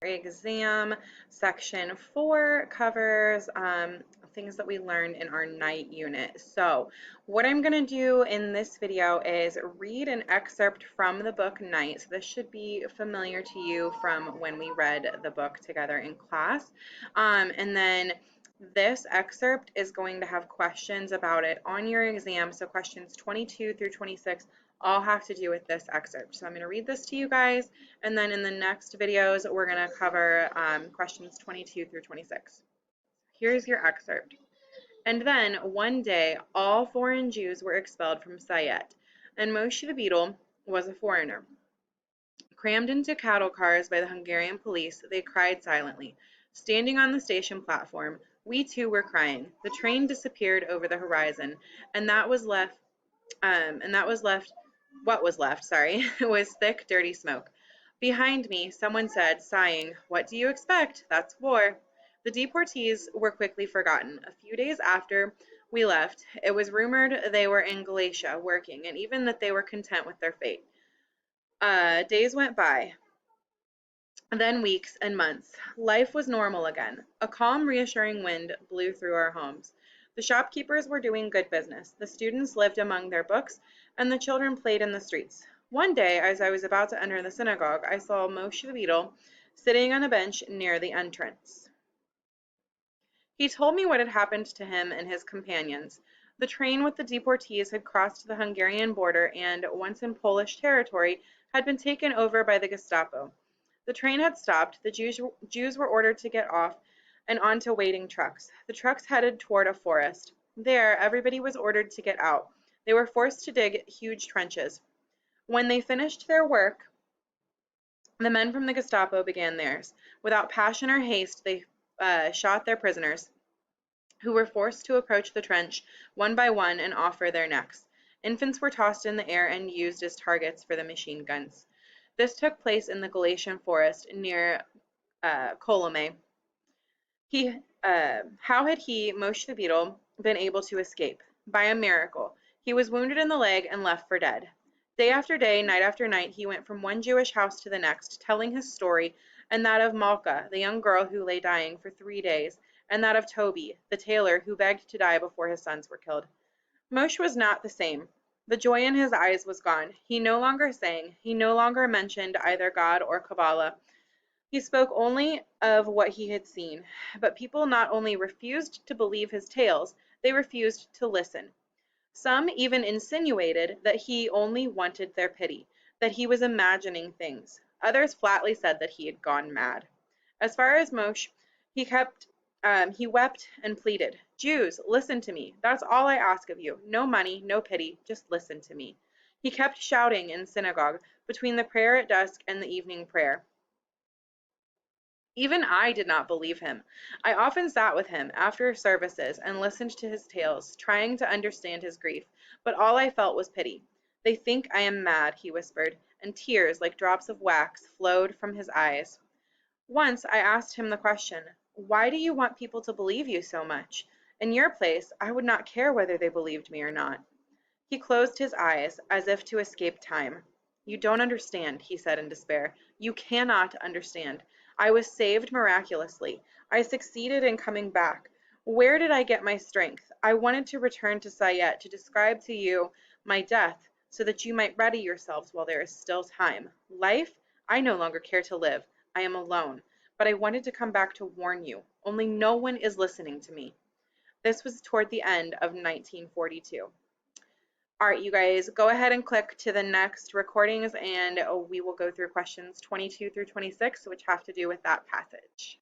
exam. Section 4 covers things that we learned in our night unit. So what I'm going to do in this video is read an excerpt from the book Night. So this should be familiar to you from when we read the book together in class. And then this excerpt is going to have questions about it on your exam. So questions 22 through 26 all have to do with this excerpt. So I'm going to read this to you guys, and then in the next videos, we're going to cover questions 22 through 26. Here's your excerpt. And then, one day, all foreign Jews were expelled from Sayet, and Moshe the Beadle was a foreigner. Crammed into cattle cars by the Hungarian police, they cried silently. Standing on the station platform, we too were crying. The train disappeared over the horizon, and what was left, sorry, was thick, dirty smoke. Behind me, someone said, sighing, "What do you expect? That's war." The deportees were quickly forgotten. A few days after we left, it was rumored they were in Galicia working, and even that they were content with their fate. Days went by, then weeks and months. Life was normal again. A calm, reassuring wind blew through our homes. The shopkeepers were doing good business. The students lived among their books, and the children played in the streets. One day, as I was about to enter the synagogue, I saw Moshe the Beadle sitting on a bench near the entrance. He told me what had happened to him and his companions. The train with the deportees had crossed the Hungarian border and, once in Polish territory, had been taken over by the Gestapo. The train had stopped, the Jews were ordered to get off and onto waiting trucks. The trucks headed toward a forest. There, everybody was ordered to get out. They were forced to dig huge trenches. When they finished their work, the men from the Gestapo began theirs. Without passion or haste, they shot their prisoners, who were forced to approach the trench one by one and offer their necks. Infants were tossed in the air and used as targets for the machine guns. This took place in the Galician forest near Colome. How had he, Moshe the Beadle, been able to escape? By a miracle. He was wounded in the leg and left for dead. Day after day, night after night, he went from one Jewish house to the next, telling his story, and that of Malka, the young girl who lay dying for 3 days, and that of Toby, the tailor who begged to die before his sons were killed. Moshe was not the same. The joy in his eyes was gone. He no longer sang. He no longer mentioned either God or Kabbalah. He spoke only of what he had seen. But people not only refused to believe his tales, they refused to listen. Some even insinuated that he only wanted their pity, that he was imagining things. Others flatly said that he had gone mad. As far as Moshe, he wept and pleaded, "Jews, listen to me. That's all I ask of you. No money, no pity, just listen to me." He kept shouting in synagogue between the prayer at dusk and the evening prayer. Even I did not believe him. I often sat with him after services and listened to his tales, trying to understand his grief, but all I felt was pity. "They think I am mad," he whispered, and tears like drops of wax flowed from his eyes. Once I asked him the question, "Why do you want people to believe you so much? In your place, I would not care whether they believed me or not." He closed his eyes, as if to escape time. "You don't understand," he said in despair. "You cannot understand. I was saved miraculously. I succeeded in coming back. Where did I get my strength? I wanted to return to Sayet to describe to you my death, so that you might ready yourselves while there is still time. Life? I no longer care to live. I am alone. But I wanted to come back to warn you. Only no one is listening to me." This was toward the end of 1942. All right, you guys, go ahead and click to the next recordings, and we will go through questions 22 through 26, which have to do with that passage.